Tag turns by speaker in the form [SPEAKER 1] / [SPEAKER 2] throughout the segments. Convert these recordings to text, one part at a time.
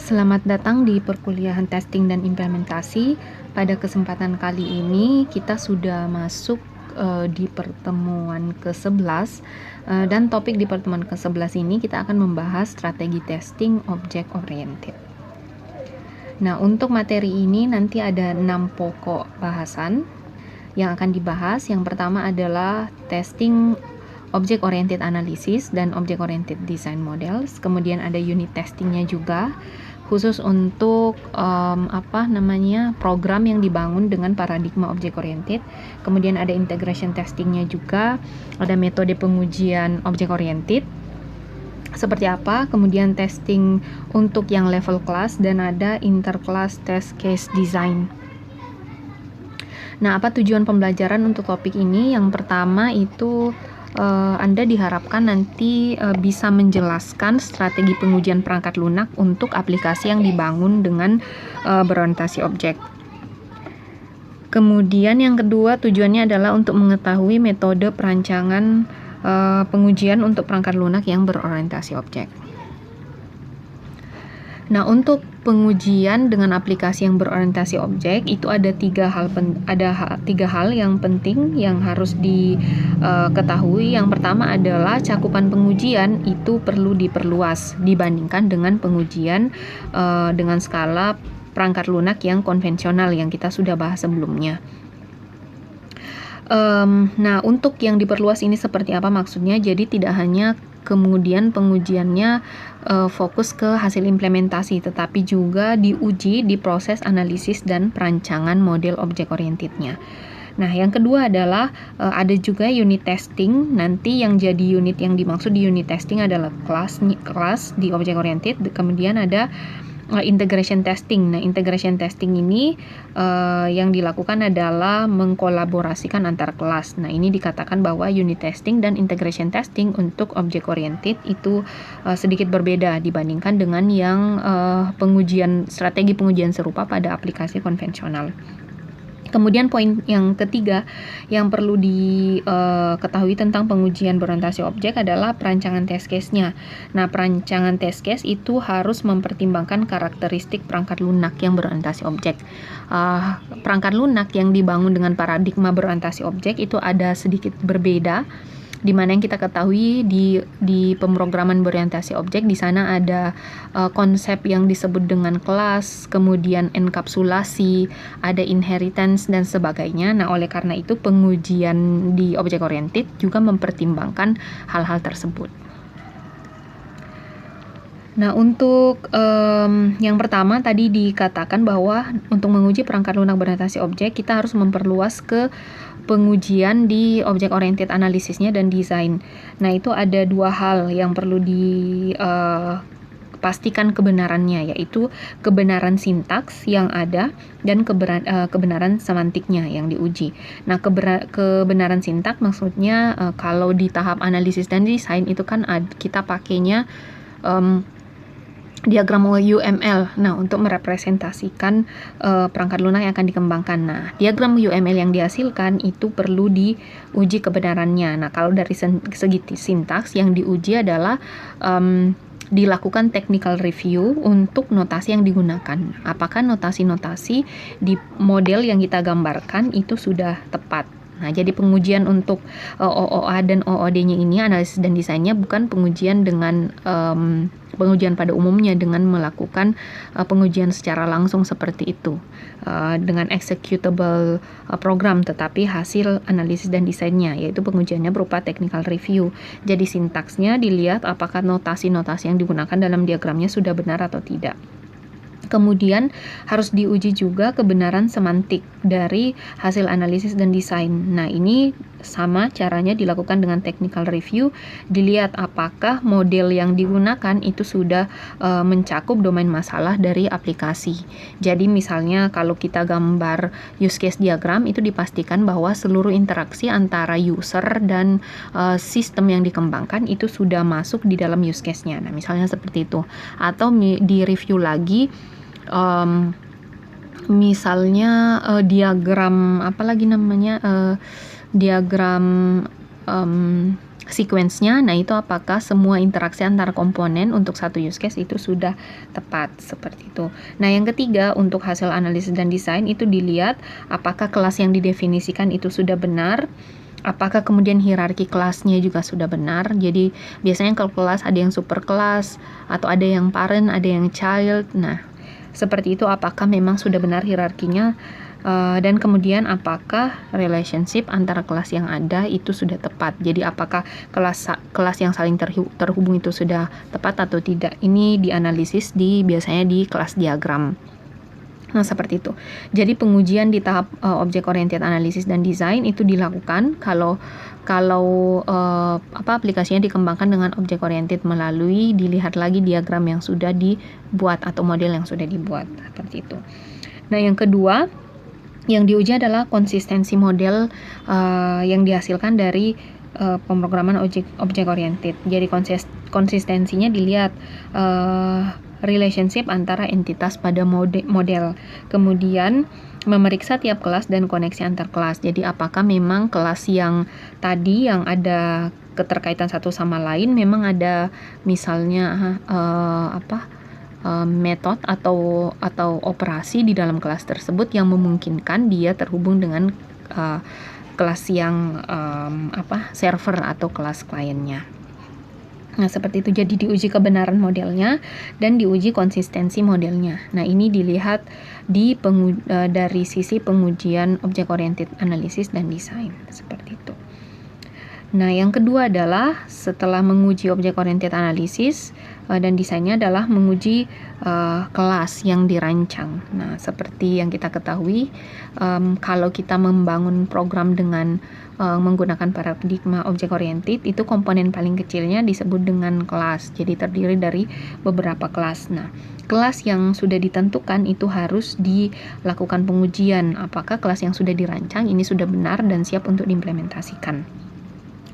[SPEAKER 1] Selamat datang di perkuliahan testing dan implementasi. Pada kesempatan kali ini kita sudah masuk di pertemuan ke-11 dan topik di pertemuan ke-11 ini kita akan membahas strategi testing object oriented. Nah, untuk materi ini nanti ada 6 pokok bahasan yang akan dibahas. Yang pertama adalah testing object oriented analysis dan object oriented design models. Kemudian ada unit testingnya juga, khusus untuk program yang dibangun dengan paradigma object oriented. Kemudian ada integration testingnya juga, ada metode pengujian object oriented seperti apa, kemudian testing untuk yang level class, dan ada interclass test case design. Nah, apa tujuan pembelajaran untuk topik ini? Yang pertama itu Anda diharapkan nanti bisa menjelaskan strategi pengujian perangkat lunak untuk aplikasi yang dibangun dengan berorientasi objek. Kemudian yang kedua tujuannya adalah untuk mengetahui metode perancangan pengujian untuk perangkat lunak yang berorientasi objek. Nah, untuk pengujian dengan aplikasi yang berorientasi objek itu ada tiga hal yang penting yang harus diketahui. Yang pertama adalah cakupan pengujian itu perlu diperluas dibandingkan dengan pengujian dengan skala perangkat lunak yang konvensional yang kita sudah bahas sebelumnya. Nah, untuk yang diperluas ini seperti apa maksudnya? Jadi tidak hanya kemudian pengujiannya fokus ke hasil implementasi, tetapi juga diuji di proses analisis dan perancangan model object orientednya. Nah, yang kedua adalah ada juga unit testing. Nanti yang jadi unit yang dimaksud di unit testing adalah kelas di object oriented. Kemudian ada integration testing. Nah, integration testing ini yang dilakukan adalah mengkolaborasikan antar kelas. Nah, ini dikatakan bahwa unit testing dan integration testing untuk object oriented itu sedikit berbeda dibandingkan dengan yang strategi pengujian serupa pada aplikasi konvensional. Kemudian poin yang ketiga yang perlu diketahui tentang pengujian berorientasi objek adalah perancangan test case-nya. Nah, perancangan test case itu harus mempertimbangkan karakteristik perangkat lunak yang berorientasi objek. Perangkat lunak yang dibangun dengan paradigma berorientasi objek itu ada sedikit berbeda, di mana yang kita ketahui di pemrograman berorientasi objek di sana ada konsep yang disebut dengan kelas, kemudian enkapsulasi, ada inheritance dan sebagainya. Nah, oleh karena itu pengujian di object oriented juga mempertimbangkan hal-hal tersebut. Nah, untuk yang pertama tadi dikatakan bahwa untuk menguji perangkat lunak berorientasi objek kita harus memperluas ke pengujian di object oriented analisisnya dan desain. Nah, itu ada dua hal yang perlu dipastikan kebenarannya, yaitu kebenaran sintaks yang ada dan kebenaran semantiknya yang diuji. Nah, kebenaran sintaks maksudnya kalau di tahap analisis dan desain itu kan kita pakainya diagram UML. Nah, untuk merepresentasikan perangkat lunak yang akan dikembangkan. Nah, diagram UML yang dihasilkan itu perlu diuji kebenarannya. Nah, kalau dari segi sintaks yang diuji adalah dilakukan technical review untuk notasi yang digunakan. Apakah notasi-notasi di model yang kita gambarkan itu sudah tepat? Nah, jadi pengujian untuk OOA dan OOD-nya ini, analisis dan desainnya, bukan pengujian dengan pengujian pada umumnya dengan melakukan pengujian secara langsung seperti itu dengan executable program, tetapi hasil analisis dan desainnya, yaitu pengujiannya berupa technical review. Jadi sintaksnya dilihat apakah notasi-notasi yang digunakan dalam diagramnya sudah benar atau tidak. Kemudian harus diuji juga kebenaran semantik dari hasil analisis dan desain. Nah, ini sama caranya dilakukan dengan technical review, dilihat apakah model yang digunakan itu sudah mencakup domain masalah dari aplikasi. Jadi misalnya kalau kita gambar use case diagram itu dipastikan bahwa seluruh interaksi antara user dan sistem yang dikembangkan itu sudah masuk di dalam use case-nya. Nah, misalnya seperti itu. Atau di review lagi misalnya diagram diagram sequence-nya. Nah, itu apakah semua interaksi antara komponen untuk satu use case itu sudah tepat, seperti itu. Nah, yang ketiga, untuk hasil analisis dan desain itu dilihat apakah kelas yang didefinisikan itu sudah benar, apakah kemudian hierarki kelasnya juga sudah benar. Jadi, biasanya kalau kelas ada yang super kelas, atau ada yang parent, ada yang child. Nah, seperti itu, apakah memang sudah benar hierarkinya, dan kemudian apakah relationship antara kelas yang ada itu sudah tepat. Jadi apakah kelas yang saling terhubung itu sudah tepat atau tidak. Ini dianalisis biasanya di kelas diagram. Nah, seperti itu. Jadi pengujian di tahap object oriented analysis dan design itu dilakukan kalau aplikasinya dikembangkan dengan object oriented melalui dilihat lagi diagram yang sudah dibuat atau model yang sudah dibuat, seperti itu. Nah, yang kedua yang diuji adalah konsistensi model yang dihasilkan dari pemrograman object oriented. Jadi konsistensinya dilihat relationship antara entitas pada model. Kemudian memeriksa tiap kelas dan koneksi antar kelas. Jadi apakah memang kelas yang tadi yang ada keterkaitan satu sama lain memang ada misalnya metode atau operasi di dalam kelas tersebut yang memungkinkan dia terhubung dengan kelas yang server atau kelas kliennya. Nah, seperti itu. Jadi diuji kebenaran modelnya dan diuji konsistensi modelnya. Nah, ini dilihat dari sisi pengujian object oriented analysis dan design, seperti itu. Nah, yang kedua adalah setelah menguji object oriented analysis dan desainnya adalah menguji kelas yang dirancang. Nah, seperti yang kita ketahui, kalau kita membangun program dengan menggunakan paradigma object oriented, itu komponen paling kecilnya disebut dengan kelas. Jadi terdiri dari beberapa kelas. Nah, kelas yang sudah ditentukan itu harus dilakukan pengujian. Apakah kelas yang sudah dirancang ini sudah benar dan siap untuk diimplementasikan.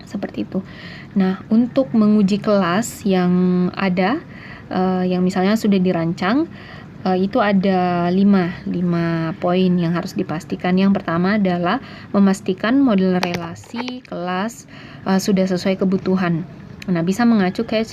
[SPEAKER 1] Seperti itu. Nah, untuk menguji kelas yang ada, yang misalnya sudah dirancang, itu ada 5 poin yang harus dipastikan. Yang pertama adalah memastikan model relasi kelas sudah sesuai kebutuhan. Nah, bisa mengacu ke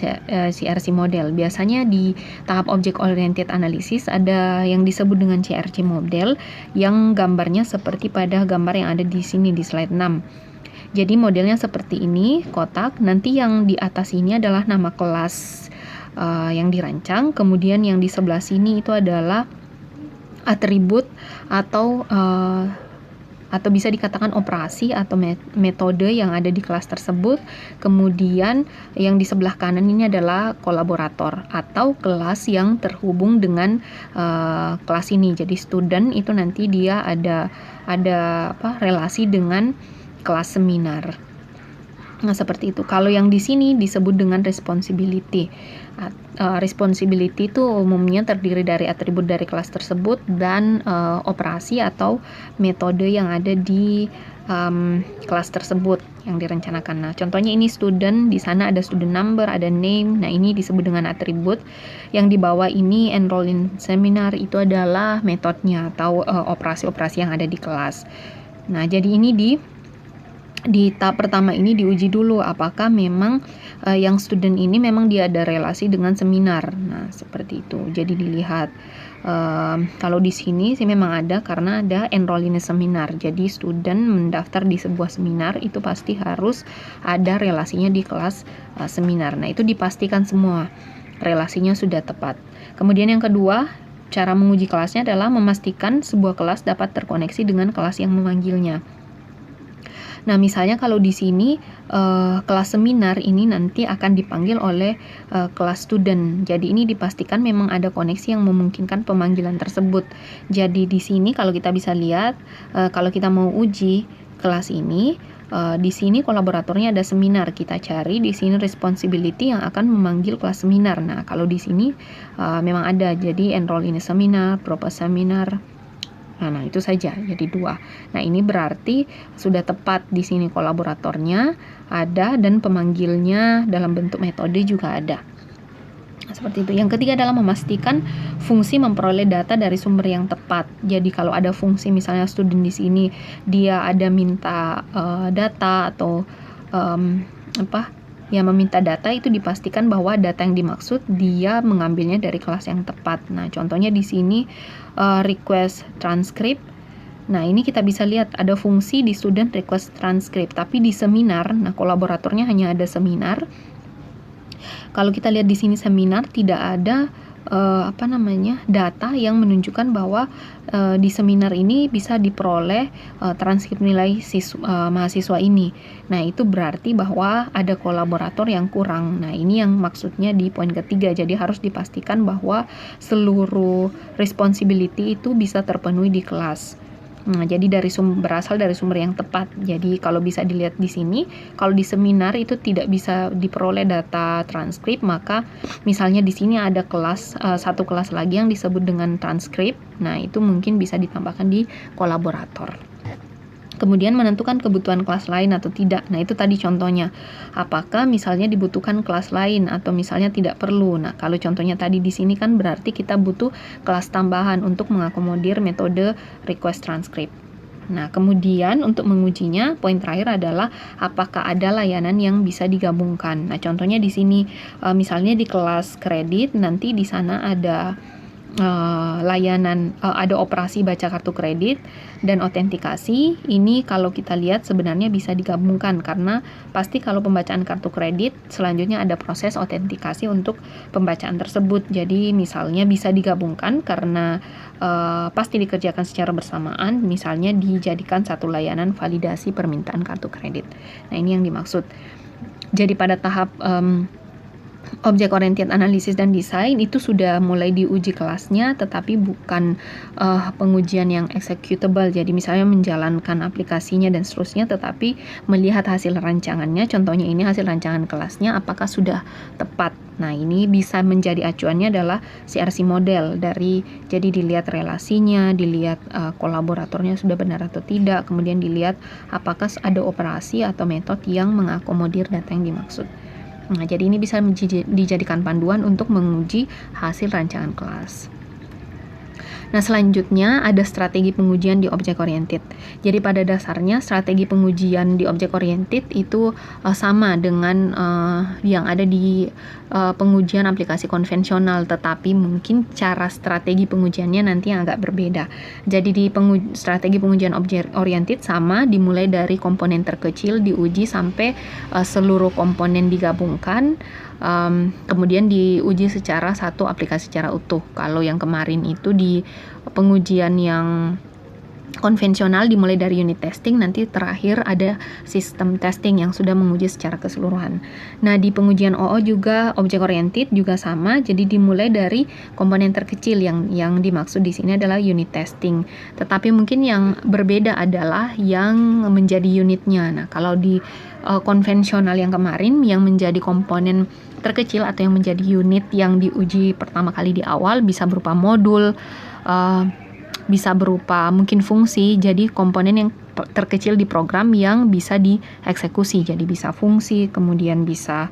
[SPEAKER 1] CRC model. Biasanya di tahap object oriented analysis ada yang disebut dengan CRC model yang gambarnya seperti pada gambar yang ada di sini di slide 6. Jadi modelnya seperti ini, kotak. Nanti yang di atas ini adalah nama kelas yang dirancang. Kemudian yang di sebelah sini itu adalah atribut atau bisa dikatakan operasi atau metode yang ada di kelas tersebut. Kemudian yang di sebelah kanan ini adalah kolaborator atau kelas yang terhubung dengan kelas ini. Jadi student itu nanti dia ada relasi dengan kelas seminar. Nah, seperti itu. Kalau yang di sini disebut dengan responsibility. Responsibility itu umumnya terdiri dari atribut dari kelas tersebut dan operasi atau metode yang ada di kelas tersebut yang direncanakan. Nah, contohnya ini student, di sana ada student number, ada name. Nah, ini disebut dengan atribut. Yang di bawah ini enroll in seminar itu adalah metodenya atau operasi-operasi yang ada di kelas. Nah, jadi ini di tahap pertama ini diuji dulu apakah memang yang student ini memang dia ada relasi dengan seminar. Nah, seperti itu. Jadi dilihat kalau di sini sih memang ada karena ada enroll in a seminar. Jadi student mendaftar di sebuah seminar itu pasti harus ada relasinya di kelas seminar. Nah, itu dipastikan semua relasinya sudah tepat. Kemudian yang kedua, cara menguji kelasnya adalah memastikan sebuah kelas dapat terkoneksi dengan kelas yang memanggilnya. Nah, misalnya kalau di sini kelas seminar ini nanti akan dipanggil oleh kelas student. Jadi ini dipastikan memang ada koneksi yang memungkinkan pemanggilan tersebut. Jadi di sini kalau kita bisa lihat, kalau kita mau uji kelas ini, di sini kolaboratornya ada seminar. Kita cari di sini responsibility yang akan memanggil kelas seminar. Nah, kalau di sini memang ada. Jadi enroll in a seminar, propose seminar. Nah, itu saja, jadi 2. Nah, ini berarti sudah tepat di sini kolaboratornya ada dan pemanggilnya dalam bentuk metode juga ada. Nah, seperti itu. Yang ketiga adalah memastikan fungsi memperoleh data dari sumber yang tepat. Jadi kalau ada fungsi misalnya student di sini dia ada minta data atau meminta data itu dipastikan bahwa data yang dimaksud dia mengambilnya dari kelas yang tepat. Nah, contohnya di sini request transcript. Nah, ini kita bisa lihat ada fungsi di student request transcript, tapi di seminar, nah kolaboratornya hanya ada seminar. Kalau kita lihat di sini seminar tidak ada data yang menunjukkan bahwa di seminar ini bisa diperoleh transkrip nilai mahasiswa ini. Nah, itu berarti bahwa ada kolaborator yang kurang. Nah, ini yang maksudnya di poin ketiga. Jadi harus dipastikan bahwa seluruh responsibility itu bisa terpenuhi di kelas. Nah, jadi berasal dari sumber yang tepat. Jadi kalau bisa dilihat di sini, kalau di seminar itu tidak bisa diperoleh data transkrip, maka misalnya di sini ada satu kelas lagi yang disebut dengan transkrip. Nah, itu mungkin bisa ditambahkan di kolaborator. Kemudian menentukan kebutuhan kelas lain atau tidak. Nah, itu tadi contohnya. Apakah misalnya dibutuhkan kelas lain atau misalnya tidak perlu. Nah, kalau contohnya tadi di sini kan berarti kita butuh kelas tambahan untuk mengakomodir metode request transcript. Nah, kemudian untuk mengujinya, poin terakhir adalah apakah ada layanan yang bisa digabungkan. Nah, contohnya di sini misalnya di kelas kredit nanti di sana ada layanan ada operasi baca kartu kredit dan autentikasi. Ini kalau kita lihat sebenarnya bisa digabungkan karena pasti kalau pembacaan kartu kredit selanjutnya ada proses autentikasi untuk pembacaan tersebut. Jadi misalnya bisa digabungkan karena pasti dikerjakan secara bersamaan, misalnya dijadikan satu layanan validasi permintaan kartu kredit. Nah, ini yang dimaksud. Jadi pada tahap Object Oriented Analysis dan Design itu sudah mulai diuji kelasnya, tetapi bukan pengujian yang executable. Jadi misalnya menjalankan aplikasinya dan seterusnya, tetapi melihat hasil rancangannya. Contohnya ini hasil rancangan kelasnya apakah sudah tepat. Nah, ini bisa menjadi acuannya adalah CRC model jadi dilihat relasinya, dilihat kolaboratornya sudah benar atau tidak, kemudian dilihat apakah ada operasi atau metode yang mengakomodir data yang dimaksud. Nah, jadi ini bisa dijadikan panduan untuk menguji hasil rancangan kelas. Nah, selanjutnya ada strategi pengujian di Object Oriented. Jadi pada dasarnya strategi pengujian di Object Oriented itu sama dengan yang ada di pengujian aplikasi konvensional, tetapi mungkin cara strategi pengujiannya nanti yang agak berbeda. Jadi di strategi pengujian Object Oriented sama, dimulai dari komponen terkecil diuji sampai seluruh komponen digabungkan. Kemudian diuji secara satu aplikasi secara utuh. Kalau yang kemarin itu di pengujian yang konvensional dimulai dari unit testing, nanti terakhir ada sistem testing yang sudah menguji secara keseluruhan. Nah, di pengujian OO juga object oriented juga sama, jadi dimulai dari komponen terkecil yang dimaksud di sini adalah unit testing. Tetapi mungkin yang berbeda adalah yang menjadi unitnya. Nah, kalau di konvensional yang kemarin yang menjadi komponen terkecil atau yang menjadi unit yang diuji pertama kali di awal bisa berupa modul, bisa berupa mungkin fungsi, jadi komponen yang terkecil di program yang bisa dieksekusi, jadi bisa fungsi, kemudian bisa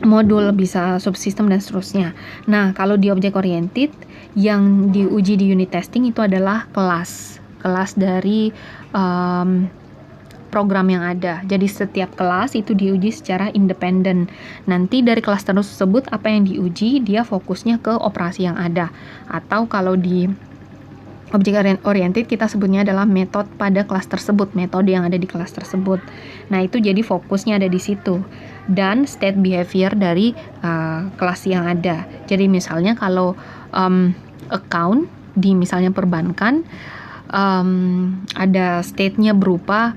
[SPEAKER 1] modul, bisa subsistem dan seterusnya. Nah, kalau di object oriented yang diuji di unit testing itu adalah kelas dari program yang ada. Jadi setiap kelas itu diuji secara independen. Nanti dari kelas tersebut apa yang diuji, dia fokusnya ke operasi yang ada. Atau kalau di object oriented kita sebutnya adalah metode pada kelas tersebut, metode yang ada di kelas tersebut. Nah, itu jadi fokusnya ada di situ. Dan state behavior dari kelas yang ada. Jadi misalnya kalau account di misalnya perbankan ada state-nya berupa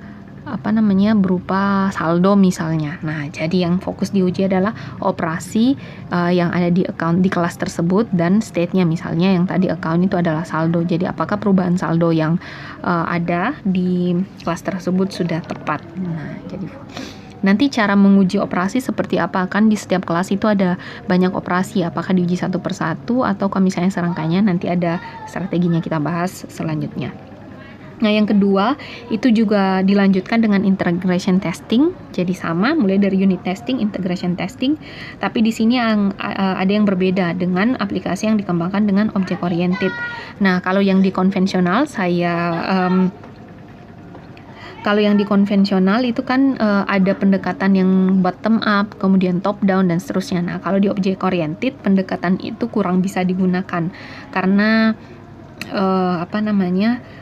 [SPEAKER 1] saldo misalnya. Nah, jadi yang fokus diuji adalah operasi yang ada di account di kelas tersebut dan state-nya, misalnya yang tadi account itu adalah saldo. Jadi apakah perubahan saldo yang ada di kelas tersebut sudah tepat. Nah, jadi nanti cara menguji operasi seperti apa, kan di setiap kelas itu ada banyak operasi, apakah diuji satu persatu atau kalau misalnya serangkainya, nanti ada strateginya kita bahas selanjutnya. Nah, yang kedua itu juga dilanjutkan dengan integration testing. Jadi sama, mulai dari unit testing, integration testing. Tapi di sini ada yang berbeda dengan aplikasi yang dikembangkan dengan object oriented. Nah, kalau yang di konvensional saya Kalau yang di konvensional itu kan ada pendekatan yang bottom up, kemudian top down dan seterusnya. Nah, kalau di object oriented pendekatan itu kurang bisa digunakan karena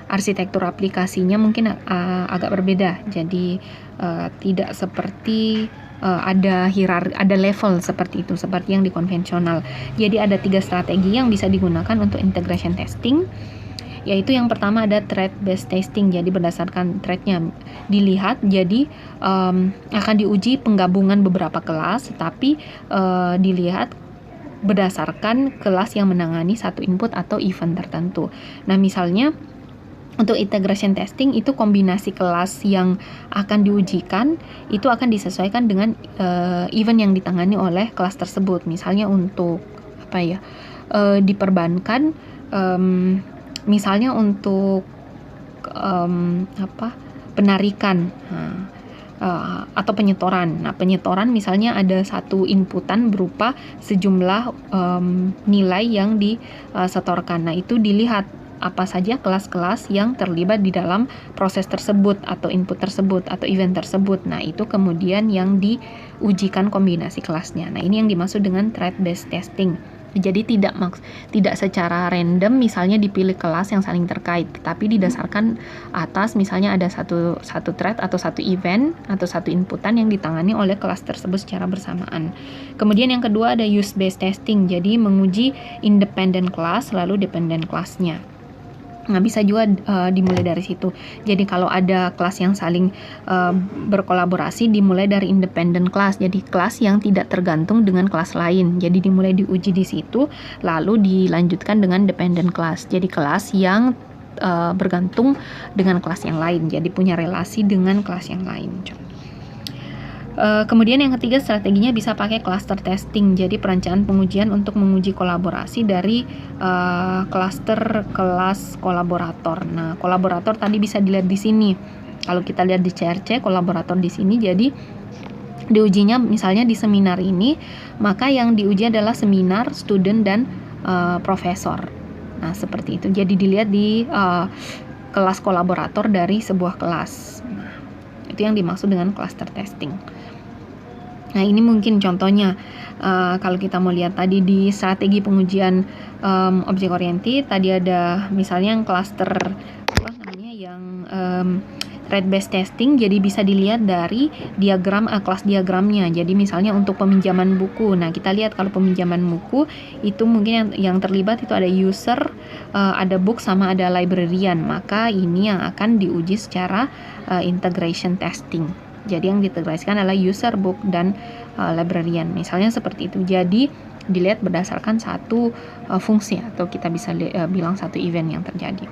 [SPEAKER 1] arsitektur aplikasinya mungkin agak berbeda. Jadi tidak seperti ada level seperti itu, seperti yang di konvensional. Jadi ada 3 strategi yang bisa digunakan untuk integration testing, yaitu yang pertama ada thread based testing. Jadi berdasarkan threadnya dilihat, jadi akan diuji penggabungan beberapa kelas, tapi dilihat berdasarkan kelas yang menangani satu input atau event tertentu. Nah, misalnya untuk integration testing itu kombinasi kelas yang akan diujikan itu akan disesuaikan dengan event yang ditangani oleh kelas tersebut. Misalnya untuk diperbankan misalnya untuk penarikan atau penyetoran. Nah, penyetoran misalnya ada satu inputan berupa sejumlah nilai yang disetorkan. Nah, itu dilihat apa saja kelas-kelas yang terlibat di dalam proses tersebut atau input tersebut atau event tersebut. Nah, itu kemudian yang diujikan kombinasi kelasnya. Nah, ini yang dimaksud dengan thread based testing. Jadi tidak secara random misalnya dipilih kelas yang saling terkait, tapi didasarkan atas misalnya ada satu thread atau satu event atau satu inputan yang ditangani oleh kelas tersebut secara bersamaan. Kemudian yang kedua ada use based testing, jadi menguji independent class lalu dependent class-nya. Nah, bisa juga dimulai dari situ. Jadi kalau ada kelas yang saling berkolaborasi, dimulai dari independent class. Jadi kelas yang tidak tergantung dengan kelas lain. Jadi dimulai diuji di situ, lalu dilanjutkan dengan dependent class. Jadi kelas yang bergantung dengan kelas yang lain. Jadi punya relasi dengan kelas yang lain. Kemudian yang ketiga strateginya bisa pakai cluster testing. Jadi perencanaan pengujian untuk menguji kolaborasi dari cluster kelas kolaborator. Nah, kolaborator tadi bisa dilihat di sini. Kalau kita lihat di CRC kolaborator di sini, jadi diujinya misalnya di seminar ini, maka yang diuji adalah seminar, student dan profesor. Nah, seperti itu. Jadi dilihat di kelas kolaborator dari sebuah kelas. Nah, itu yang dimaksud dengan cluster testing. Nah, ini mungkin contohnya kalau kita mau lihat tadi di strategi pengujian object oriented, tadi ada misalnya yang cluster thread based testing. Jadi bisa dilihat dari diagram kelas diagramnya. Jadi misalnya untuk peminjaman buku. Nah, kita lihat kalau peminjaman buku itu mungkin yang terlibat itu ada user, ada book sama ada librarian. Maka ini yang akan diuji secara integration testing. Jadi yang diintegrasikan adalah user, book, dan librarian. Misalnya seperti itu. Jadi dilihat berdasarkan satu fungsi atau kita bisa bilang satu event yang terjadi.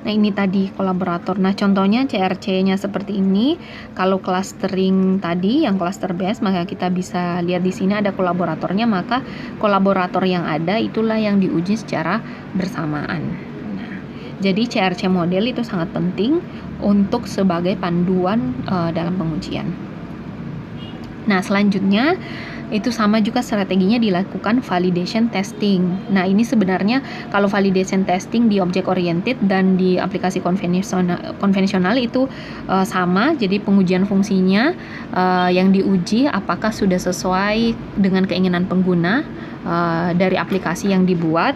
[SPEAKER 1] Nah, ini tadi kolaborator. Nah, contohnya CRC-nya seperti ini. Kalau clustering tadi yang cluster based, maka kita bisa lihat di sini ada kolaboratornya, maka kolaborator yang ada itulah yang diuji secara bersamaan. Nah, jadi CRC model itu sangat penting untuk sebagai panduan dalam pengujian. Nah, selanjutnya itu sama juga strateginya dilakukan validation testing. Nah, ini sebenarnya kalau validation testing di object oriented dan di aplikasi konvensional itu sama. Jadi pengujian fungsinya yang diuji apakah sudah sesuai dengan keinginan pengguna dari aplikasi yang dibuat.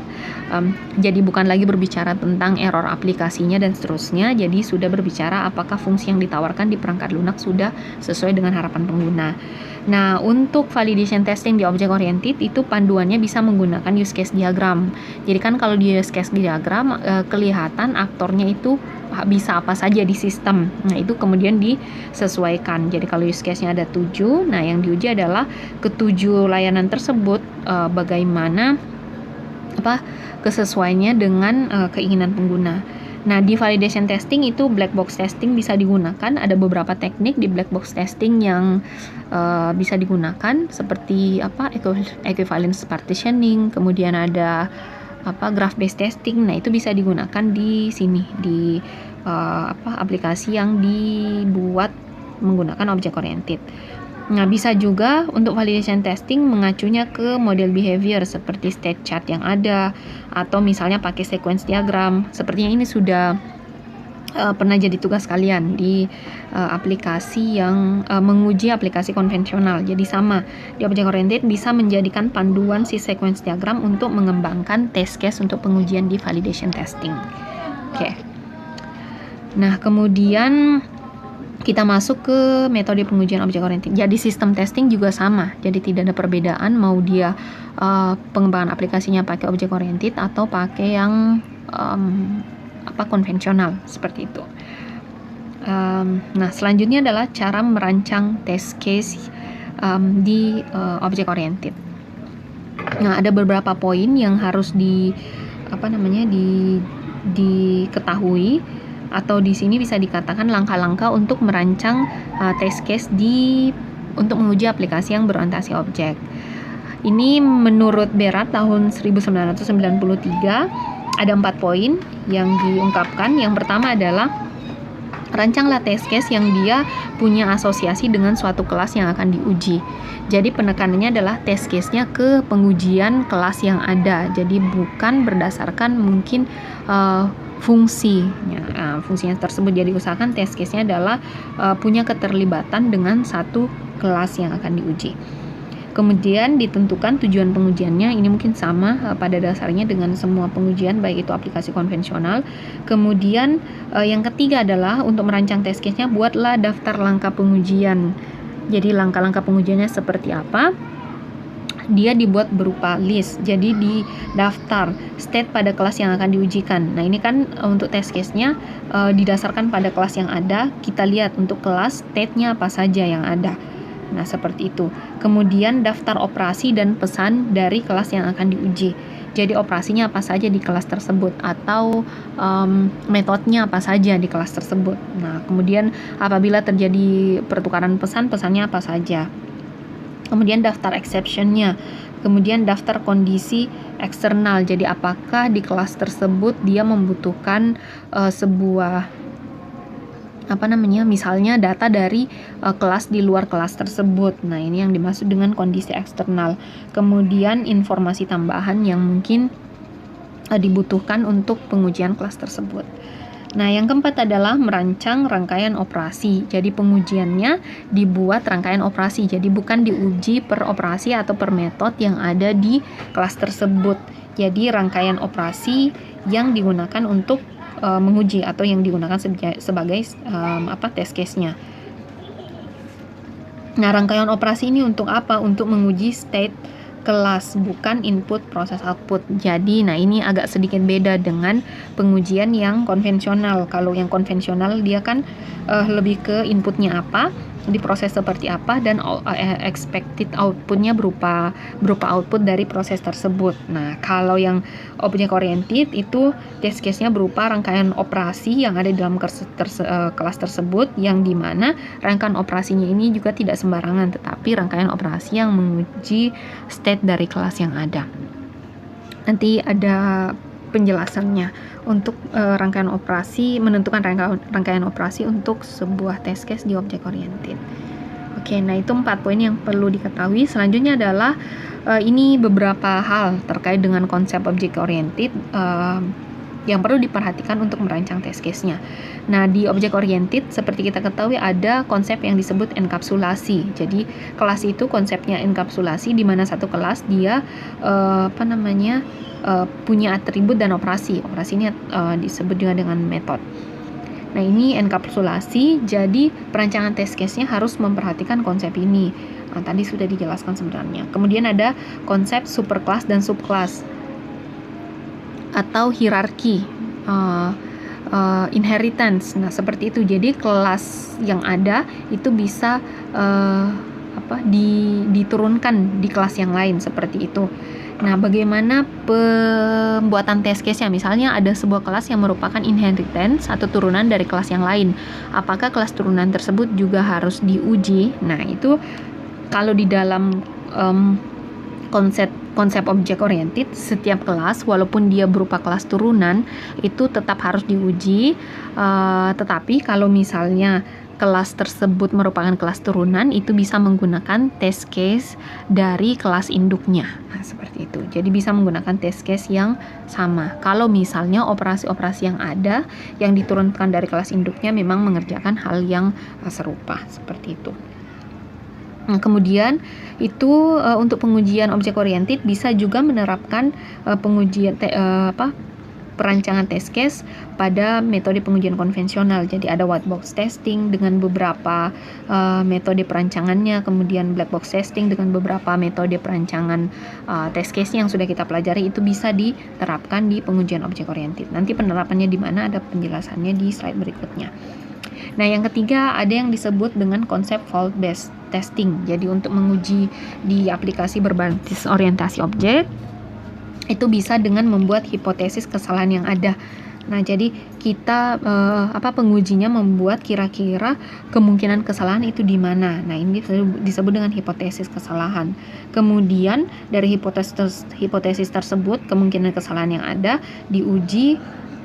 [SPEAKER 1] Jadi bukan lagi berbicara tentang error aplikasinya dan seterusnya. Jadi sudah berbicara apakah fungsi yang ditawarkan di perangkat lunak sudah sesuai dengan harapan pengguna. Nah, untuk validation testing di object oriented itu panduannya bisa menggunakan use case diagram. Jadi kan kalau di use case diagram kelihatan aktornya itu bisa apa saja di sistem. Nah, itu kemudian disesuaikan. Jadi kalau use case-nya ada 7, nah yang diuji adalah ke-7 layanan tersebut bagaimana kesesuaiannya dengan keinginan pengguna. Nah, di validation testing itu black box testing bisa digunakan. Ada beberapa teknik di black box testing yang bisa digunakan seperti equivalence partitioning, kemudian ada graph based testing. Nah, itu bisa digunakan di sini di aplikasi yang dibuat menggunakan object oriented. Nah, bisa juga untuk validation testing mengacunya ke model behavior seperti state chart yang ada atau misalnya pakai sequence diagram. Sepertinya ini sudah pernah jadi tugas kalian di aplikasi yang menguji aplikasi konvensional. Jadi sama, di object oriented bisa menjadikan panduan si sequence diagram untuk mengembangkan test case untuk pengujian di validation testing. Oke. Nah, kemudian kita masuk ke metode pengujian object oriented. Jadi sistem testing juga sama. Jadi tidak ada perbedaan mau dia pengembangan aplikasinya pakai object oriented atau pakai yang konvensional seperti itu. Nah, selanjutnya adalah cara merancang test case di object oriented. Nah, ada beberapa poin yang harus diketahui, atau di sini bisa dikatakan langkah-langkah untuk merancang test case untuk menguji aplikasi yang berorientasi objek. Ini menurut Berat tahun 1993 ada 4 poin yang diungkapkan. Yang pertama adalah rancanglah test case yang dia punya asosiasi dengan suatu kelas yang akan diuji. Jadi penekanannya adalah test case-nya ke pengujian kelas yang ada. Jadi bukan berdasarkan mungkin fungsinya. Fungsinya tersebut. Jadi usahakan test case-nya adalah punya keterlibatan dengan satu kelas yang akan diuji. Kemudian ditentukan tujuan pengujiannya, ini mungkin sama pada dasarnya dengan semua pengujian, baik itu aplikasi konvensional. Kemudian yang ketiga adalah untuk merancang test case-nya, buatlah daftar langkah pengujian. Jadi langkah-langkah pengujiannya seperti apa? Dia dibuat berupa list, jadi di daftar state pada kelas yang akan diujikan. Nah, ini kan untuk test case-nya didasarkan pada kelas yang ada. Kita lihat untuk kelas state-nya apa saja yang ada. Nah, seperti itu. Kemudian daftar operasi dan pesan dari kelas yang akan diuji. Jadi operasinya apa saja di kelas tersebut, atau metodenya apa saja di kelas tersebut. Nah, kemudian apabila terjadi pertukaran pesan, pesannya apa saja. Kemudian daftar exception-nya. Kemudian daftar kondisi eksternal. Jadi apakah di kelas tersebut dia membutuhkan misalnya data dari kelas di luar kelas tersebut. Nah, ini yang dimaksud dengan kondisi eksternal. Kemudian informasi tambahan yang mungkin dibutuhkan untuk pengujian kelas tersebut. Nah, yang keempat adalah merancang rangkaian operasi. Jadi pengujiannya dibuat rangkaian operasi. Jadi bukan diuji per operasi atau per metode yang ada di kelas tersebut. Jadi rangkaian operasi yang digunakan untuk menguji atau yang digunakan sebagai test case-nya. Nah, rangkaian operasi ini untuk apa? Untuk menguji state kelas, bukan input proses output. Jadi, nah ini agak sedikit beda dengan pengujian yang konvensional. Kalau yang konvensional dia kan lebih ke inputnya apa, diproses seperti apa, dan expected outputnya berupa output dari proses tersebut. Nah, kalau yang object oriented itu test case-nya berupa rangkaian operasi yang ada di dalam kelas tersebut, yang dimana rangkaian operasinya ini juga tidak sembarangan, tetapi rangkaian operasi yang menguji state dari kelas yang ada. Nanti ada penjelasannya untuk rangkaian operasi, menentukan rangkaian operasi untuk sebuah test case di object oriented. Oke, nah itu 4 poin yang perlu diketahui. Selanjutnya adalah ini beberapa hal terkait dengan konsep object oriented yang perlu diperhatikan untuk merancang test case-nya. Nah, di object oriented seperti kita ketahui ada konsep yang disebut enkapsulasi. Jadi kelas itu konsepnya enkapsulasi, di mana satu kelas dia punya atribut dan operasi. Operasi ini disebut juga dengan metode. Nah, ini enkapsulasi, jadi perancangan test case-nya harus memperhatikan konsep ini. Nah, tadi sudah dijelaskan sebenarnya. Kemudian ada konsep superclass dan subclass atau hierarki, inheritance. Nah, seperti itu. Jadi kelas yang ada itu bisa diturunkan di kelas yang lain, seperti itu. Nah, bagaimana pembuatan test case-nya? Misalnya ada sebuah kelas yang merupakan inheritance atau turunan dari kelas yang lain. Apakah kelas turunan tersebut juga harus diuji? Nah, itu kalau di dalam konsep konsep object oriented, setiap kelas walaupun dia berupa kelas turunan itu tetap harus diuji, tetapi kalau misalnya kelas tersebut merupakan kelas turunan, itu bisa menggunakan test case dari kelas induknya. Nah, seperti itu. Jadi bisa menggunakan test case yang sama. Kalau misalnya operasi-operasi yang ada yang diturunkan dari kelas induknya memang mengerjakan hal yang serupa, seperti itu. Nah, kemudian itu untuk pengujian object oriented bisa juga menerapkan pengujian perancangan test case pada metode pengujian konvensional. Jadi ada white box testing dengan beberapa metode perancangannya, kemudian black box testing dengan beberapa metode perancangan test case yang sudah kita pelajari, itu bisa diterapkan di pengujian object oriented. Nanti penerapannya di mana ada penjelasannya di slide berikutnya. Nah, yang ketiga ada yang disebut dengan konsep fault based testing. Jadi untuk menguji di aplikasi berbasis orientasi objek itu bisa dengan membuat hipotesis kesalahan yang ada. Nah, jadi kita pengujinya membuat kira-kira kemungkinan kesalahan itu di mana. Nah, ini disebut dengan hipotesis kesalahan. Kemudian dari hipotesis tersebut, kemungkinan kesalahan yang ada diuji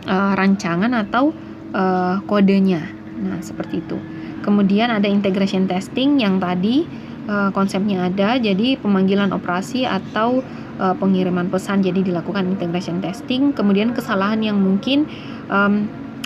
[SPEAKER 1] rancangan atau kodenya. Nah, seperti itu. Kemudian ada integration testing yang tadi konsepnya ada. Jadi pemanggilan operasi atau pengiriman pesan, jadi dilakukan integration testing. Kemudian kesalahan yang mungkin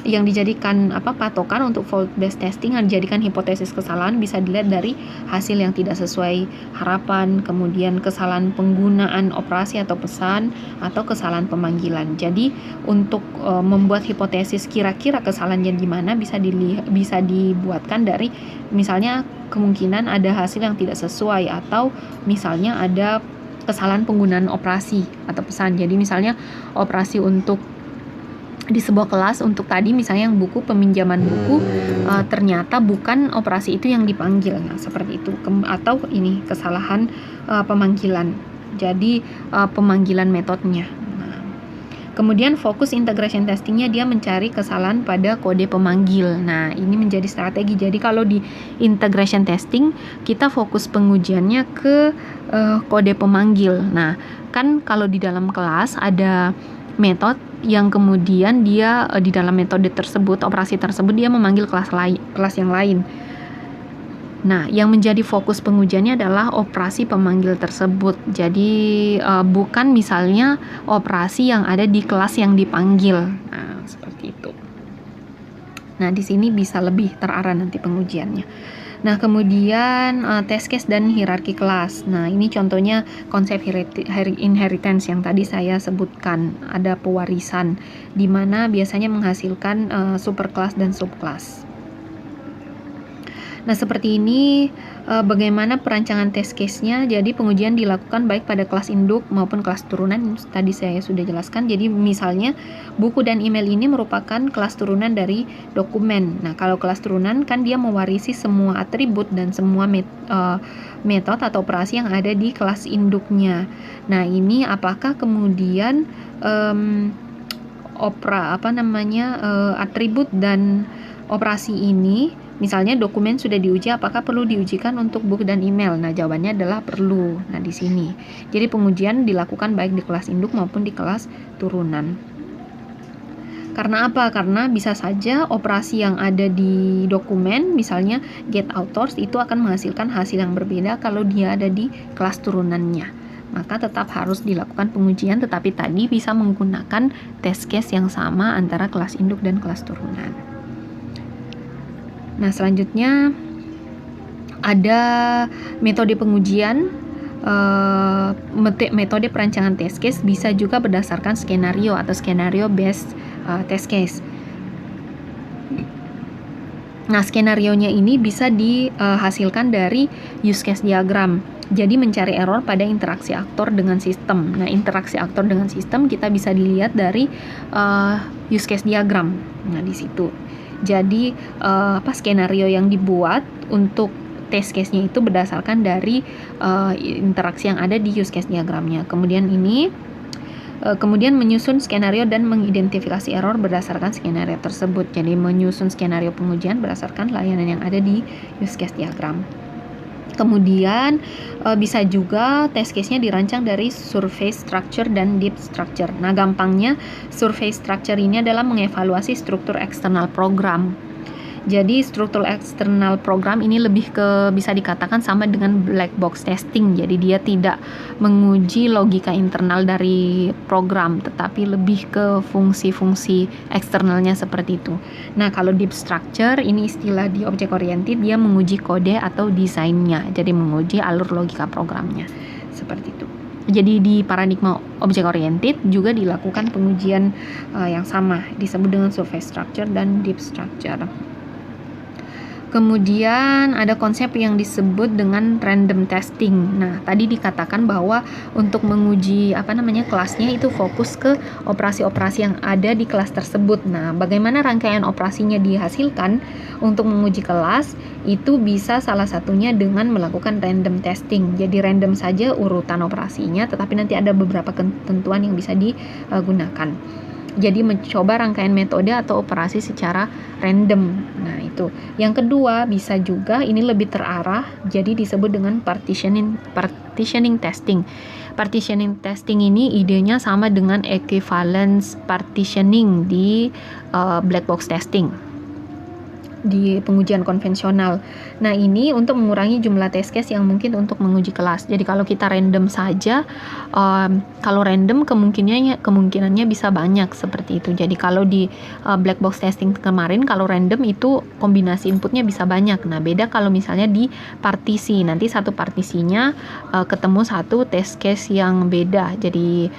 [SPEAKER 1] yang dijadikan patokan untuk fault based testing, yang dijadikan hipotesis kesalahan, bisa dilihat dari hasil yang tidak sesuai harapan, kemudian kesalahan penggunaan operasi atau pesan, atau kesalahan pemanggilan. Jadi untuk membuat hipotesis kira-kira kesalahannya di mana bisa dibuatkan dari misalnya kemungkinan ada hasil yang tidak sesuai, atau misalnya ada kesalahan penggunaan operasi atau pesan. Jadi misalnya operasi untuk di sebuah kelas untuk tadi misalnya yang buku peminjaman buku ternyata bukan operasi itu yang dipanggil. Nah, seperti itu. Atau ini kesalahan pemanggilan. Jadi pemanggilan metodenya. Kemudian fokus integration testingnya dia mencari kesalahan pada kode pemanggil. Nah, ini menjadi strategi. Jadi kalau di integration testing kita fokus pengujiannya ke kode pemanggil. Nah, kan kalau di dalam kelas ada metode yang kemudian dia di dalam metode tersebut, operasi tersebut dia memanggil kelas yang lain. Nah, yang menjadi fokus pengujiannya adalah operasi pemanggil tersebut. Jadi bukan misalnya operasi yang ada di kelas yang dipanggil. Nah, seperti itu. Nah, di sini bisa lebih terarah nanti pengujiannya. Nah, kemudian test case dan hierarki kelas. Nah, ini contohnya konsep inheritance yang tadi saya sebutkan. Ada pewarisan di mana biasanya menghasilkan superkelas dan subkelas. Nah, seperti ini bagaimana perancangan test case-nya. Jadi pengujian dilakukan baik pada kelas induk maupun kelas turunan. Tadi saya sudah jelaskan. Jadi misalnya buku dan email ini merupakan kelas turunan dari dokumen. Nah, kalau kelas turunan kan dia mewarisi semua atribut dan semua metode atau operasi yang ada di kelas induknya. Nah, ini apakah kemudian atribut dan operasi ini, misalnya dokumen sudah diuji, apakah perlu diujikan untuk buku dan email? Nah, jawabannya adalah perlu. Nah, di sini. Jadi pengujian dilakukan baik di kelas induk maupun di kelas turunan. Karena apa? Karena bisa saja operasi yang ada di dokumen, misalnya get authors, itu akan menghasilkan hasil yang berbeda kalau dia ada di kelas turunannya. Maka tetap harus dilakukan pengujian, tetapi tadi bisa menggunakan test case yang sama antara kelas induk dan kelas turunan. Nah, selanjutnya ada metode pengujian. Metode perancangan test case bisa juga berdasarkan skenario atau skenario based test case. Nah, skenarionya ini bisa dihasilkan dari use case diagram. Jadi mencari error pada interaksi aktor dengan sistem. Nah, interaksi aktor dengan sistem kita bisa dilihat dari use case diagram. Nah, di situ. Jadi skenario yang dibuat untuk test case-nya itu berdasarkan dari interaksi yang ada di use case diagramnya. Kemudian menyusun skenario dan mengidentifikasi error berdasarkan skenario tersebut. Jadi menyusun skenario pengujian berdasarkan layanan yang ada di use case diagram. Kemudian bisa juga test case-nya dirancang dari surface structure dan deep structure. Nah, gampangnya surface structure ini adalah mengevaluasi struktur eksternal program. Jadi struktur eksternal program ini lebih ke bisa dikatakan sama dengan black box testing. Jadi dia tidak menguji logika internal dari program, tetapi lebih ke fungsi-fungsi eksternalnya seperti itu. Nah, kalau deep structure ini istilah di object oriented, dia menguji kode atau desainnya. Jadi menguji alur logika programnya. Seperti itu. Jadi di paradigma object oriented juga dilakukan pengujian yang sama, disebut dengan surface structure dan deep structure. Kemudian ada konsep yang disebut dengan random testing. Nah, tadi dikatakan bahwa untuk menguji kelasnya itu fokus ke operasi-operasi yang ada di kelas tersebut. Nah, bagaimana rangkaian operasinya dihasilkan untuk menguji kelas itu bisa salah satunya dengan melakukan random testing. Jadi random saja urutan operasinya, tetapi nanti ada beberapa ketentuan yang bisa digunakan. Jadi mencoba rangkaian metode atau operasi secara random. Nah, itu. Yang kedua, bisa juga ini lebih terarah, jadi disebut dengan partitioning testing. Partitioning testing ini idenya sama dengan equivalence partitioning di black box testing, di pengujian konvensional. Nah, ini untuk mengurangi jumlah test case yang mungkin untuk menguji kelas. Jadi kalau kita random saja, kalau random kemungkinannya bisa banyak seperti itu. Jadi kalau di black box testing kemarin, kalau random itu kombinasi inputnya bisa banyak. Nah, beda kalau misalnya di partisi, nanti satu partisinya ketemu satu test case yang beda. Jadi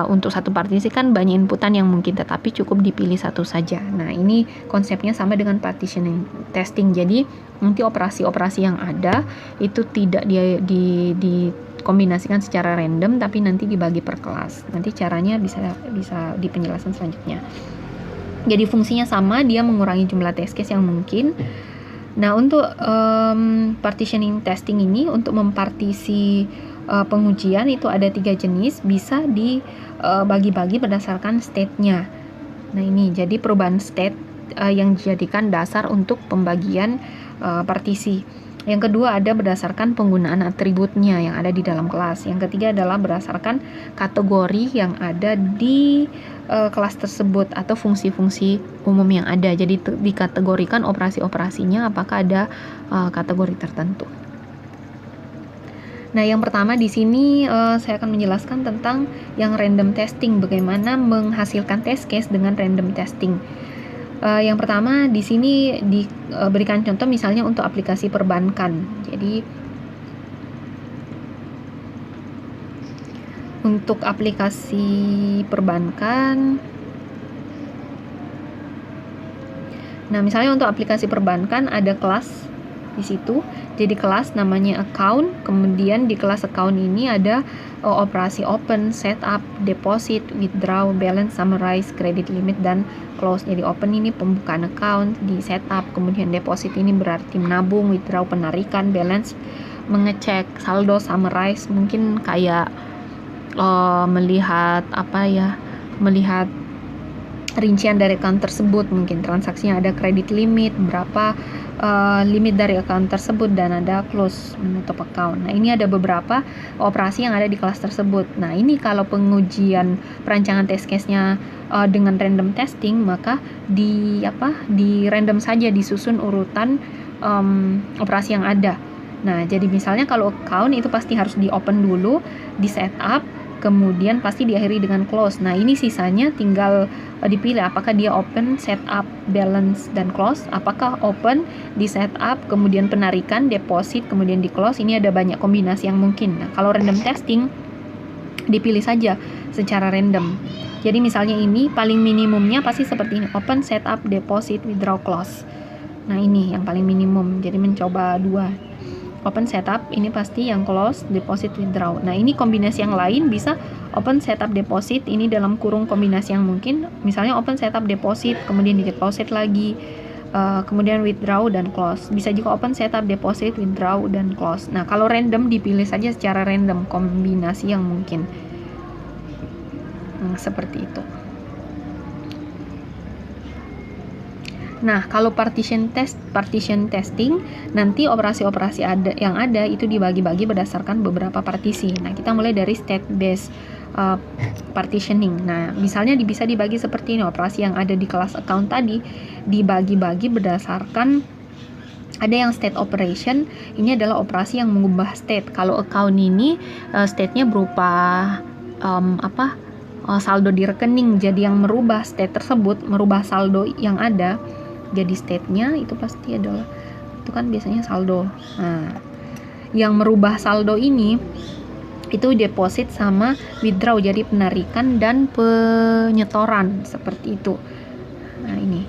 [SPEAKER 1] untuk satu partisi kan banyak inputan yang mungkin, tetapi cukup dipilih satu saja. Nah, ini konsepnya sama dengan partitioning testing. Jadi nanti operasi-operasi yang ada itu tidak dikombinasikan secara random, tapi nanti dibagi per kelas. Nanti caranya bisa di penjelasan selanjutnya. Jadi fungsinya sama, dia mengurangi jumlah test case yang mungkin. Nah, untuk partitioning testing ini untuk mempartisi pengujian itu ada 3 jenis, bisa dibagi-bagi berdasarkan state-nya. Nah, ini jadi perubahan state yang dijadikan dasar untuk pembagian partisi. Yang kedua ada berdasarkan penggunaan atributnya yang ada di dalam kelas. Yang ketiga adalah berdasarkan kategori yang ada di kelas tersebut atau fungsi-fungsi umum yang ada. Jadi dikategorikan operasi-operasinya apakah ada kategori tertentu. Nah, yang pertama di sini saya akan menjelaskan tentang yang random testing, bagaimana menghasilkan test case dengan random testing. Yang pertama di sini diberikan contoh misalnya untuk aplikasi perbankan. Jadi untuk aplikasi perbankan, nah misalnya untuk aplikasi perbankan ada kelas di situ. Jadi kelas namanya account, kemudian di kelas account ini ada operasi open, setup, deposit, withdraw, balance, summarize, credit limit, dan close. Jadi open ini pembukaan account, di setup, kemudian deposit ini berarti menabung, withdraw penarikan, balance mengecek saldo, summarize mungkin kayak melihat rincian dari account tersebut, mungkin transaksinya ada credit limit, berapa limit dari account tersebut, dan ada close, menutup account. Nah, ini ada beberapa operasi yang ada di kelas tersebut. Nah, ini kalau pengujian perancangan test case-nya dengan random testing, maka di random saja, disusun urutan operasi yang ada. Nah, jadi misalnya kalau account itu pasti harus di open dulu, di setup, kemudian pasti diakhiri dengan close. Nah, ini sisanya tinggal dipilih apakah dia open, setup, balance, dan close. Apakah open, di setup, kemudian penarikan, deposit, kemudian di close. Ini ada banyak kombinasi yang mungkin. Nah, kalau random testing dipilih saja secara random. Jadi misalnya ini paling minimumnya pasti seperti ini, open, setup, deposit, withdraw, close. Nah, ini yang paling minimum. Jadi mencoba 2. Open, setup, ini pasti yang close, deposit, withdraw. Nah, ini kombinasi yang lain bisa open, setup, deposit, ini dalam kurung kombinasi yang mungkin. Misalnya open, setup, deposit, kemudian di deposit lagi, kemudian withdraw dan close. Bisa juga open, setup, deposit, withdraw, dan close. Nah, kalau random dipilih saja secara random kombinasi yang mungkin. Seperti itu. Nah, kalau partition testing, nanti operasi-operasi yang ada itu dibagi-bagi berdasarkan beberapa partisi. Nah, kita mulai dari state based partitioning. Nah, misalnya bisa dibagi seperti ini, operasi yang ada di kelas account tadi dibagi-bagi berdasarkan ada yang state operation, ini adalah operasi yang mengubah state. Kalau account ini state-nya berupa saldo di rekening, jadi yang merubah state tersebut, merubah saldo yang ada jadi state-nya itu pasti adalah, itu kan biasanya saldo. Nah, yang merubah saldo ini itu deposit sama withdraw, jadi penarikan dan penyetoran seperti itu. Nah, ini.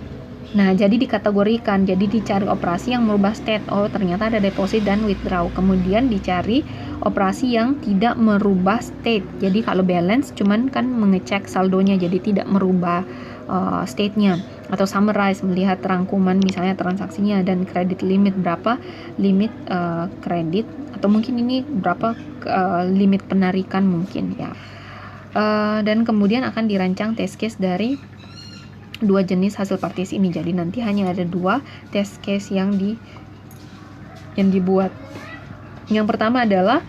[SPEAKER 1] Nah, jadi dikategorikan, jadi dicari operasi yang merubah state. Oh, ternyata ada deposit dan withdraw. Kemudian dicari operasi yang tidak merubah state. Jadi kalau balance cuman kan mengecek saldonya, jadi tidak merubah state-nya. Atau summarize, melihat rangkuman misalnya transaksinya dan credit limit, berapa limit kredit, atau mungkin ini berapa limit penarikan mungkin ya. Dan kemudian akan dirancang test case dari dua jenis hasil partisi ini. Jadi nanti hanya ada dua test case yang dibuat. Yang pertama adalah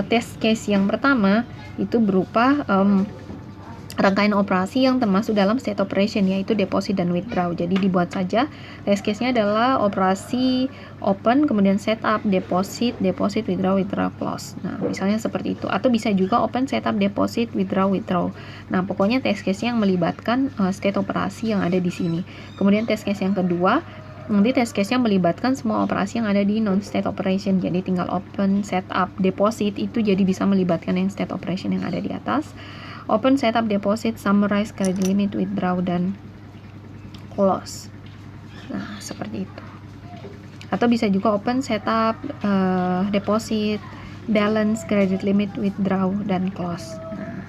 [SPEAKER 1] test case yang pertama itu berupa rangkaian operasi yang termasuk dalam state operation, yaitu deposit dan withdraw. Jadi dibuat saja test case-nya adalah operasi open, kemudian setup, deposit, withdraw, close. Nah, misalnya seperti itu. Atau bisa juga open, setup, deposit, withdraw. Nah, pokoknya test case yang melibatkan state operasi yang ada di sini. Kemudian test case yang kedua, nanti test case-nya melibatkan semua operasi yang ada di non-state operation. Jadi tinggal open, setup, deposit itu jadi bisa melibatkan yang state operation yang ada di atas. Open, setup, deposit, summarize, credit limit, withdraw, dan close. Nah, seperti itu. Atau bisa juga open, setup, deposit, balance, credit limit, withdraw, dan close. Nah,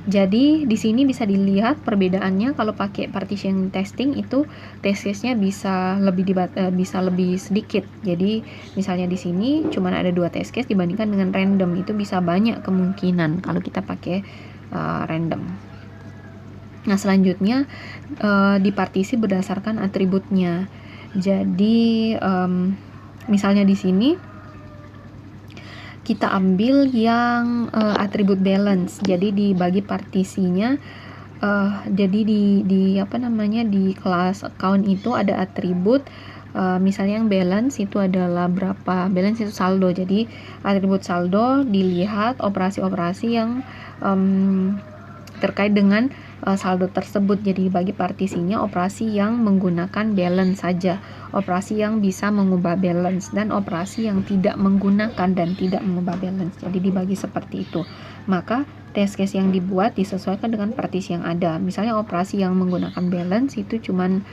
[SPEAKER 1] jadi di sini bisa dilihat perbedaannya. Kalau pakai partition testing itu test case-nya bisa lebih sedikit. Jadi misalnya di sini cuma ada 2 test case dibandingkan dengan random, itu bisa banyak kemungkinan kalau kita pakai random. Nah, selanjutnya dipartisi berdasarkan atributnya. Jadi misalnya di sini kita ambil yang atribut balance. Jadi dibagi partisinya. Jadi di kelas account itu ada atribut. Misalnya yang balance itu adalah berapa, balance itu saldo. Jadi atribut saldo dilihat operasi-operasi yang terkait dengan saldo tersebut. Jadi bagi partisinya operasi yang menggunakan balance saja, operasi yang bisa mengubah balance, dan operasi yang tidak menggunakan dan tidak mengubah balance. Jadi dibagi seperti itu. Maka test case yang dibuat disesuaikan dengan partisi yang ada. Misalnya operasi yang menggunakan balance itu cuman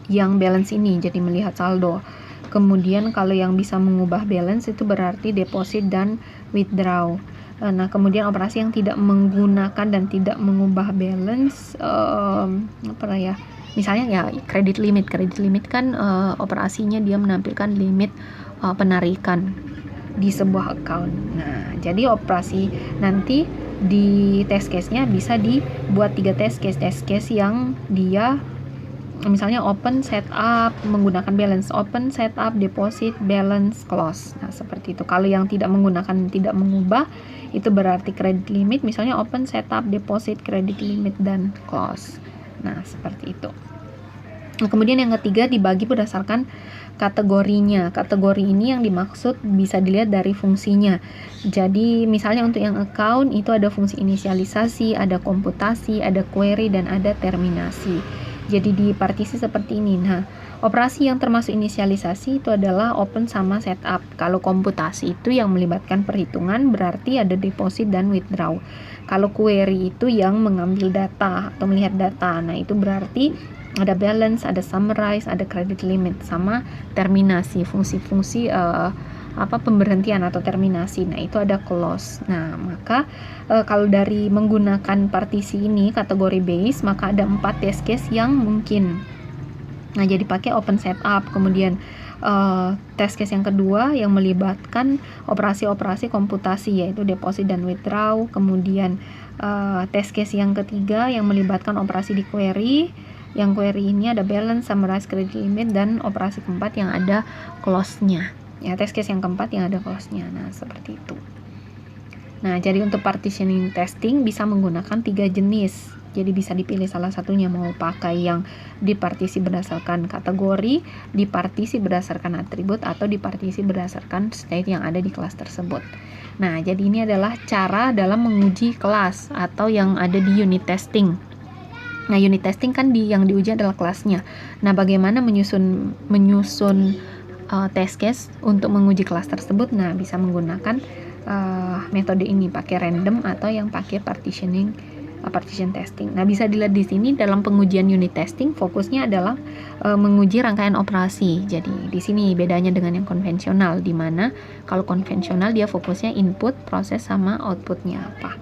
[SPEAKER 1] yang balance ini, jadi melihat saldo. Kemudian kalau yang bisa mengubah balance itu berarti deposit dan withdraw. Nah, kemudian operasi yang tidak menggunakan dan tidak mengubah balance, misalnya ya credit limit kan operasinya dia menampilkan limit penarikan di sebuah account. Nah, jadi operasi nanti di test case-nya bisa dibuat 3 test case yang dia misalnya open, setup, menggunakan balance, open, setup, deposit, balance, close. Nah, seperti itu. Kalau yang tidak menggunakan, tidak mengubah, itu berarti credit limit, misalnya open, setup, deposit, credit limit, dan close. Nah, seperti itu. Nah, kemudian yang ketiga dibagi berdasarkan kategorinya. Kategori ini yang dimaksud bisa dilihat dari fungsinya. Jadi misalnya untuk yang account itu ada fungsi inisialisasi, ada komputasi, ada query, dan ada terminasi. Jadi di partisi seperti ini. Nah, operasi yang termasuk inisialisasi itu adalah open sama setup. Kalau komputasi itu yang melibatkan perhitungan, berarti ada deposit dan withdraw. Kalau query itu yang mengambil data atau melihat data. Nah, itu berarti ada balance, ada summarize, ada credit limit, sama terminasi, fungsi-fungsi pemberhentian atau terminasi. Nah, itu ada close. Nah, maka kalau dari menggunakan partisi ini kategori base, maka ada 4 test case yang mungkin. Nah, jadi pakai open setup, kemudian test case yang kedua yang melibatkan operasi-operasi komputasi, yaitu deposit dan withdraw, kemudian test case yang ketiga yang melibatkan operasi di query. Yang query ini ada balance, summarize, credit limit, dan operasi keempat yang ada close-nya. Ya, test case yang keempat yang ada close-nya. Nah, seperti itu. Nah, jadi untuk partitioning testing bisa menggunakan 3 jenis. Jadi bisa dipilih salah satunya, mau pakai yang dipartisi berdasarkan kategori, dipartisi berdasarkan atribut, atau dipartisi berdasarkan state yang ada di kelas tersebut. Nah, jadi ini adalah cara dalam menguji kelas atau yang ada di unit testing. Nah, unit testing kan yang diuji adalah kelasnya. Nah, bagaimana menyusun test case untuk menguji kelas tersebut? Nah, bisa menggunakan metode ini, pakai random atau yang pakai partition testing. Nah, bisa dilihat di sini dalam pengujian unit testing fokusnya adalah menguji rangkaian operasi. Jadi di sini bedanya dengan yang konvensional, di mana kalau konvensional dia fokusnya input, proses, sama outputnya apa.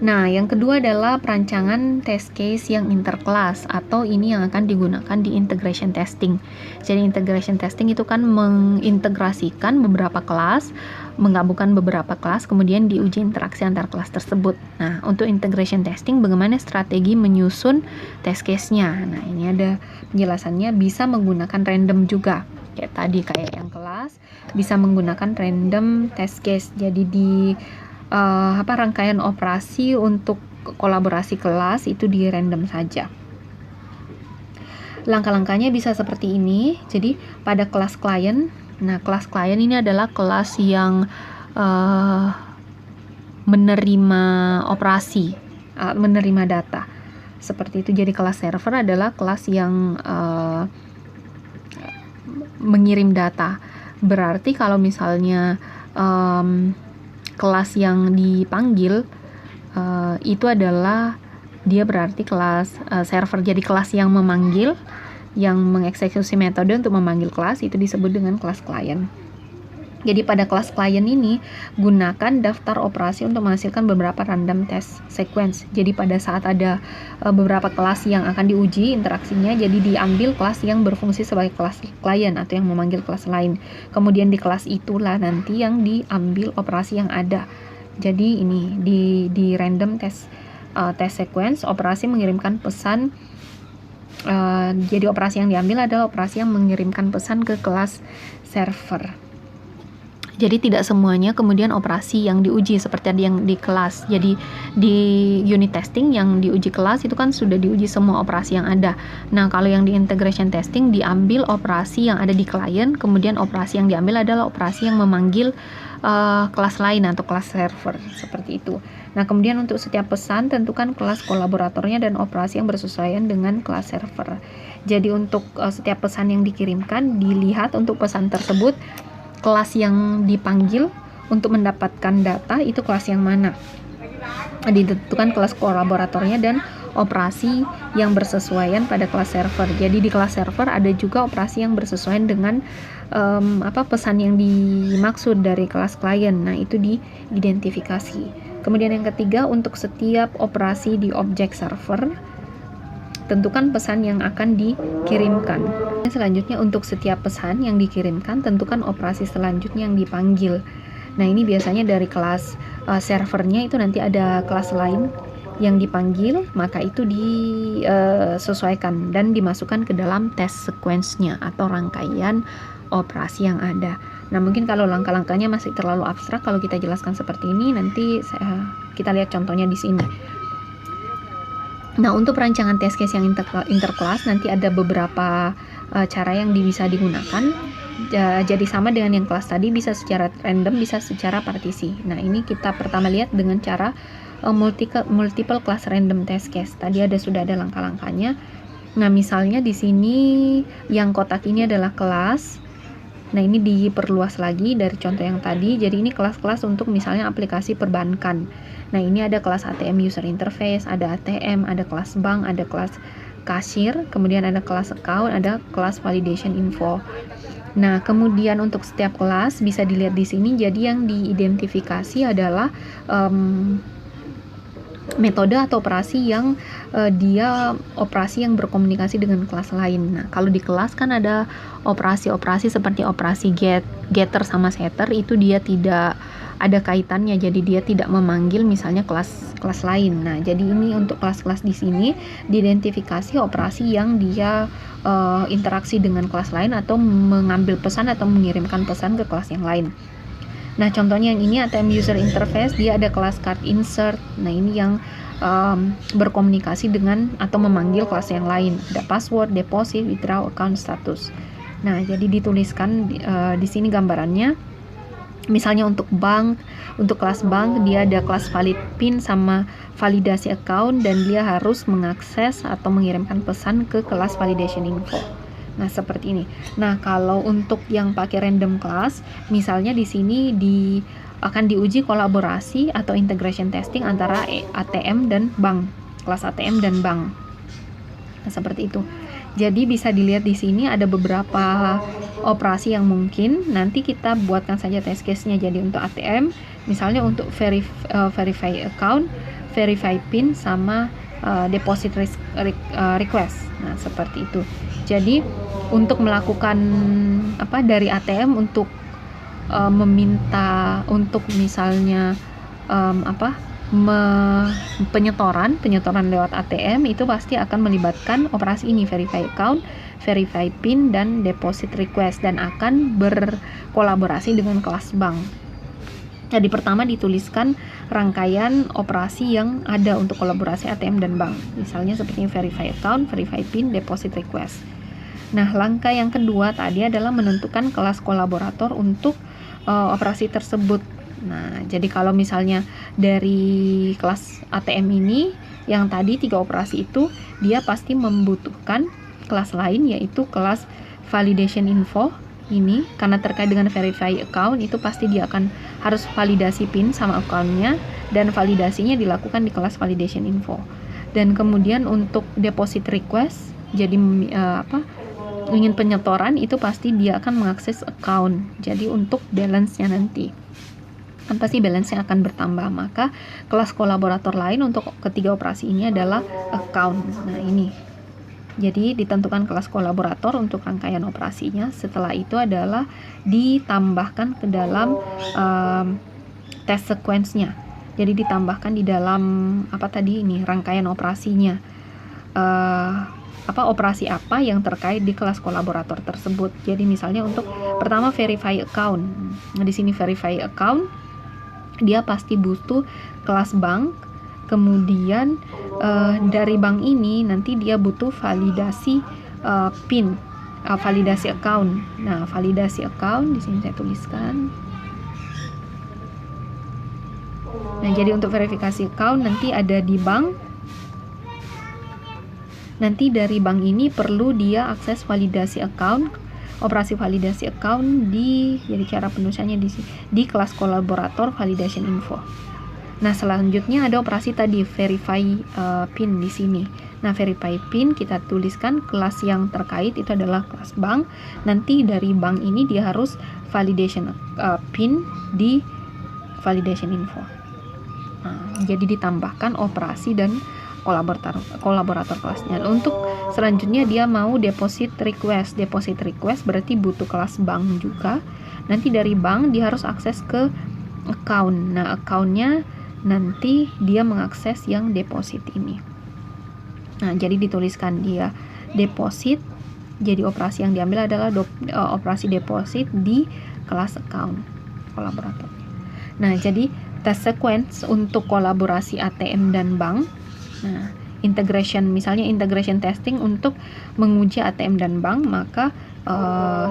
[SPEAKER 1] Nah, yang kedua adalah perancangan test case yang interclass, atau ini yang akan digunakan di integration testing. Jadi integration testing itu kan mengintegrasikan beberapa kelas, menggabungkan beberapa kelas, kemudian diuji interaksi antar kelas tersebut. Nah, untuk integration testing bagaimana strategi menyusun test case-nya. Nah, ini ada penjelasannya, bisa menggunakan random juga. Kayak tadi, kayak yang kelas, bisa menggunakan random test case. Jadi di rangkaian operasi untuk kolaborasi kelas itu di random saja. Langkah-langkahnya bisa seperti ini. Jadi pada kelas klien, nah kelas klien ini adalah kelas yang menerima operasi, menerima data. Seperti itu. Jadi kelas server adalah kelas yang mengirim data. Berarti kalau misalnya kelas yang dipanggil itu adalah dia berarti kelas server. Jadi kelas yang memanggil, yang mengeksekusi metode untuk memanggil kelas itu disebut dengan kelas klien. Jadi pada kelas klien ini gunakan daftar operasi untuk menghasilkan beberapa random test sequence. Jadi pada saat ada beberapa kelas yang akan diuji interaksinya, jadi diambil kelas yang berfungsi sebagai kelas klien atau yang memanggil kelas lain. Kemudian di kelas itulah nanti yang diambil operasi yang ada. Jadi ini di random test sequence, operasi mengirimkan pesan. Jadi operasi yang diambil adalah operasi yang mengirimkan pesan ke kelas server. Jadi tidak semuanya kemudian operasi yang diuji seperti yang di kelas. Jadi di unit testing yang diuji kelas itu kan sudah diuji semua operasi yang ada. Nah, kalau yang di integration testing diambil operasi yang ada di klien, kemudian operasi yang diambil adalah operasi yang memanggil kelas lain atau kelas server, seperti itu. Nah, kemudian untuk setiap pesan tentukan kelas kolaboratornya dan operasi yang bersesuaian dengan kelas server. Jadi untuk setiap pesan yang dikirimkan dilihat untuk pesan tersebut kelas yang dipanggil untuk mendapatkan data itu kelas yang mana. Ditentukan kelas kolaboratornya dan operasi yang bersesuaian pada kelas server. Jadi di kelas server ada juga operasi yang bersesuaian dengan pesan yang dimaksud dari kelas klien. Nah, itu diidentifikasi. Kemudian yang ketiga, untuk setiap operasi di objek server tentukan pesan yang akan dikirimkan. Selanjutnya untuk setiap pesan yang dikirimkan tentukan operasi selanjutnya yang dipanggil. Nah, ini biasanya dari kelas servernya itu nanti ada kelas lain yang dipanggil, maka itu disesuaikan dan dimasukkan ke dalam test sequence-nya atau rangkaian operasi yang ada. Nah, mungkin kalau langkah-langkahnya masih terlalu abstrak kalau kita jelaskan seperti ini, nanti kita lihat contohnya di sini. Nah, untuk perancangan test case yang interclass nanti ada beberapa cara yang bisa digunakan. Jadi sama dengan yang kelas tadi, bisa secara random, bisa secara partisi. Nah, ini kita pertama lihat dengan cara multiple class random test case. Tadi sudah ada langkah-langkahnya. Nah, misalnya di sini yang kotak ini adalah kelas. Nah, ini diperluas lagi dari contoh yang tadi. Jadi ini kelas-kelas untuk misalnya aplikasi perbankan. Nah, ini ada kelas ATM user interface, ada ATM, ada kelas bank, ada kelas kasir, kemudian ada kelas account, ada kelas validation info. Nah, kemudian untuk setiap kelas bisa dilihat di sini. Jadi yang diidentifikasi adalah metode atau operasi yang dia operasi yang berkomunikasi dengan kelas lain. Nah, kalau di kelas kan ada operasi-operasi seperti operasi getter sama setter, itu dia tidak ada kaitannya, jadi dia tidak memanggil misalnya kelas lain. Nah, jadi ini untuk kelas-kelas di sini diidentifikasi operasi yang dia interaksi dengan kelas lain atau mengambil pesan atau mengirimkan pesan ke kelas yang lain. Nah, contohnya yang ini ATM user interface, dia ada kelas card insert. Nah, ini yang berkomunikasi dengan atau memanggil kelas yang lain. Ada password, deposit, withdraw, account status. Nah, jadi dituliskan di sini gambarannya. Misalnya untuk bank, untuk kelas bank dia ada kelas valid PIN sama validasi account, dan dia harus mengakses atau mengirimkan pesan ke kelas validation info. Nah, seperti ini. Nah, kalau untuk yang pakai random class, misalnya di sini akan diuji kolaborasi atau integration testing antara ATM dan bank, kelas ATM dan bank. Nah, seperti itu. Jadi bisa dilihat di sini ada beberapa operasi yang mungkin. Nanti kita buatkan saja test case-nya. Jadi untuk ATM, misalnya untuk verify account, verify PIN, sama deposit request. Nah, seperti itu. Jadi untuk melakukan dari ATM untuk meminta untuk misalnya penyetoran lewat ATM, itu pasti akan melibatkan operasi ini, verify account, verify PIN, dan deposit request, dan akan berkolaborasi dengan kelas bank. Jadi pertama dituliskan rangkaian operasi yang ada untuk kolaborasi ATM dan bank, misalnya seperti verify account, verify PIN, deposit request. Nah, langkah yang kedua tadi adalah menentukan kelas kolaborator untuk operasi tersebut. Nah, jadi kalau misalnya dari kelas ATM ini, yang tadi 3 operasi itu, dia pasti membutuhkan kelas lain, yaitu kelas validation info ini, karena terkait dengan verify account, itu pasti dia akan harus validasi PIN sama account-nya, dan validasinya dilakukan di kelas validation info. Dan kemudian untuk deposit request, jadi ingin penyetoran, itu pasti dia akan mengakses account, jadi untuk balance-nya nanti kan pasti balance-nya akan bertambah. Maka kelas kolaborator lain untuk ketiga operasi ini adalah account. Nah, ini jadi ditentukan kelas kolaborator untuk rangkaian operasinya. Setelah itu adalah ditambahkan ke dalam test sequence-nya. Jadi ditambahkan di dalam rangkaian operasinya, operasi apa yang terkait di kelas kolaborator tersebut. Jadi misalnya untuk pertama verify account. Nah, di sini verify account dia pasti butuh kelas bank. Kemudian dari bank ini nanti dia butuh validasi PIN, validasi account. Nah, validasi account di sini saya tuliskan. Nah, jadi untuk verifikasi account nanti ada di bank. Nanti dari bank ini perlu dia akses validasi account, operasi validasi account jadi cara penulisannya di kelas kolaborator validation info. Nah, selanjutnya ada operasi tadi verify PIN di sini. Nah, verify PIN kita tuliskan kelas yang terkait itu adalah kelas bank. Nanti dari bank ini dia harus validation PIN di validation info. Nah, jadi ditambahkan operasi dan kolaborator kelasnya. Untuk selanjutnya dia mau deposit request. Deposit request berarti butuh kelas bank juga. Nanti dari bank dia harus akses ke account. Nah, accountnya nanti dia mengakses yang deposit ini. Nah, jadi dituliskan dia deposit. Jadi operasi yang diambil adalah operasi deposit di kelas account kolaborator. Nah, jadi test sequence untuk kolaborasi ATM dan bank. Nah, misalnya integration testing untuk menguji ATM dan bank, maka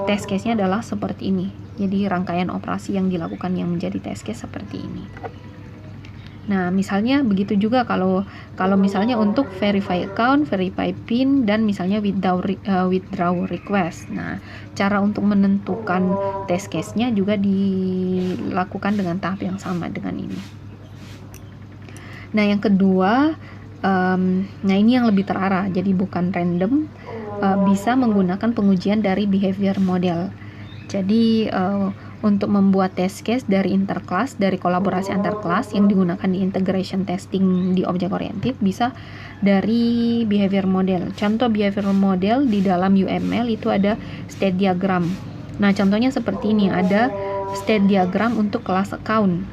[SPEAKER 1] test case-nya adalah seperti ini. Jadi rangkaian operasi yang dilakukan yang menjadi test case seperti ini. Nah, misalnya begitu juga kalau misalnya untuk verify account, verify PIN, dan misalnya withdraw request. Nah, cara untuk menentukan test case-nya juga dilakukan dengan tahap yang sama dengan ini. Nah, yang kedua, nah ini yang lebih terarah, jadi bukan random, bisa menggunakan pengujian dari behavior model. Jadi untuk membuat test case dari interclass, dari kolaborasi antar kelas yang digunakan di integration testing di object oriented, bisa dari behavior model. Contoh behavior model di dalam UML itu ada state diagram. Nah, contohnya seperti ini, ada state diagram untuk kelas account.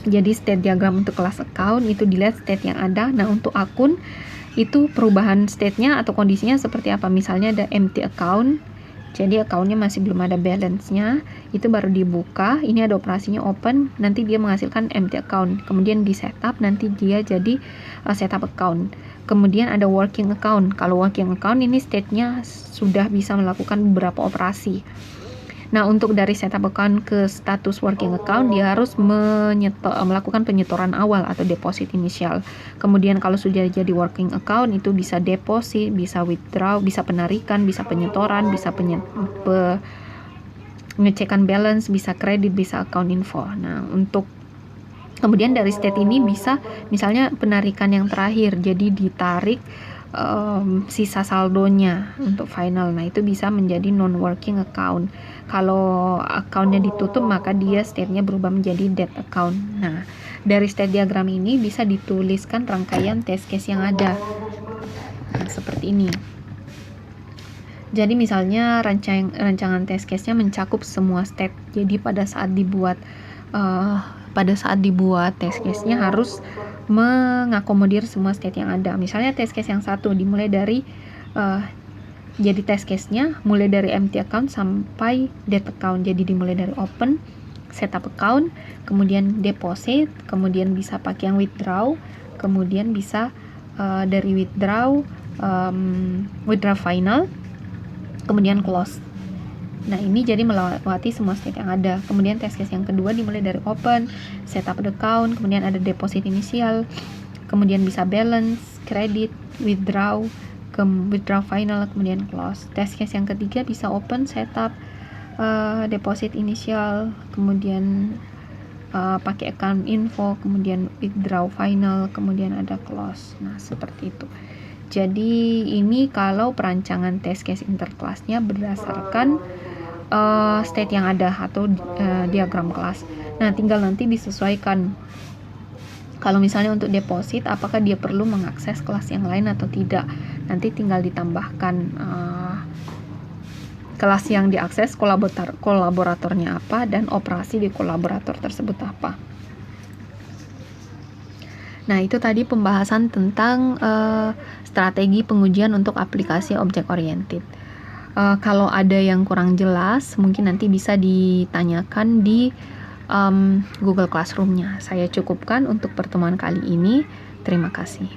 [SPEAKER 1] Jadi state diagram untuk kelas account itu dilihat state yang ada. Nah, untuk akun itu perubahan state-nya atau kondisinya seperti apa. Misalnya ada empty account, jadi account-nya masih belum ada balance-nya, itu baru dibuka, ini ada operasinya open, nanti dia menghasilkan empty account. Kemudian di setup, nanti dia jadi setup account. Kemudian ada working account. Kalau working account ini state-nya sudah bisa melakukan beberapa operasi. Nah, untuk dari setup account ke status working account, dia harus melakukan penyetoran awal atau deposit inisial. Kemudian kalau sudah jadi working account, itu bisa deposit, bisa withdraw, bisa penarikan, bisa penyetoran, bisa pengecekan balance, bisa kredit, bisa account info. Nah, untuk kemudian dari state ini bisa misalnya penarikan yang terakhir, jadi ditarik sisa saldonya untuk final. Nah, itu bisa menjadi non-working account. Kalau accountnya ditutup, maka dia state-nya berubah menjadi dead account. Nah, dari state diagram ini bisa dituliskan rangkaian test case yang ada. Nah, seperti ini. Jadi misalnya rancangan test case-nya mencakup semua state. Jadi pada saat dibuat test case-nya harus mengakomodir semua state yang ada. Misalnya test case yang satu dimulai dari jadi test case-nya mulai dari empty account sampai dead account. Jadi dimulai dari open, setup account, kemudian deposit, kemudian bisa pakai yang withdraw, kemudian bisa dari withdraw final, kemudian close. Nah, ini jadi melewati semua state yang ada. Kemudian test case yang kedua dimulai dari open, setup account, kemudian ada deposit inisial, kemudian bisa balance, kredit, withdraw final, kemudian close. Test case yang ketiga bisa open, setup, deposit inisial, kemudian pakai account info, kemudian withdraw final, kemudian ada close. Nah, seperti itu. Jadi ini kalau perancangan test case interclassnya berdasarkan state yang ada atau diagram kelas. Nah, tinggal nanti disesuaikan. Kalau misalnya untuk deposit, apakah dia perlu mengakses kelas yang lain atau tidak? Nanti tinggal ditambahkan kelas yang diakses, kolaboratornya apa, dan operasi di kolaborator tersebut apa. Nah, itu tadi pembahasan tentang strategi pengujian untuk aplikasi object oriented. Kalau ada yang kurang jelas, mungkin nanti bisa ditanyakan di Google Classroom-nya. Saya cukupkan untuk pertemuan kali ini. Terima kasih.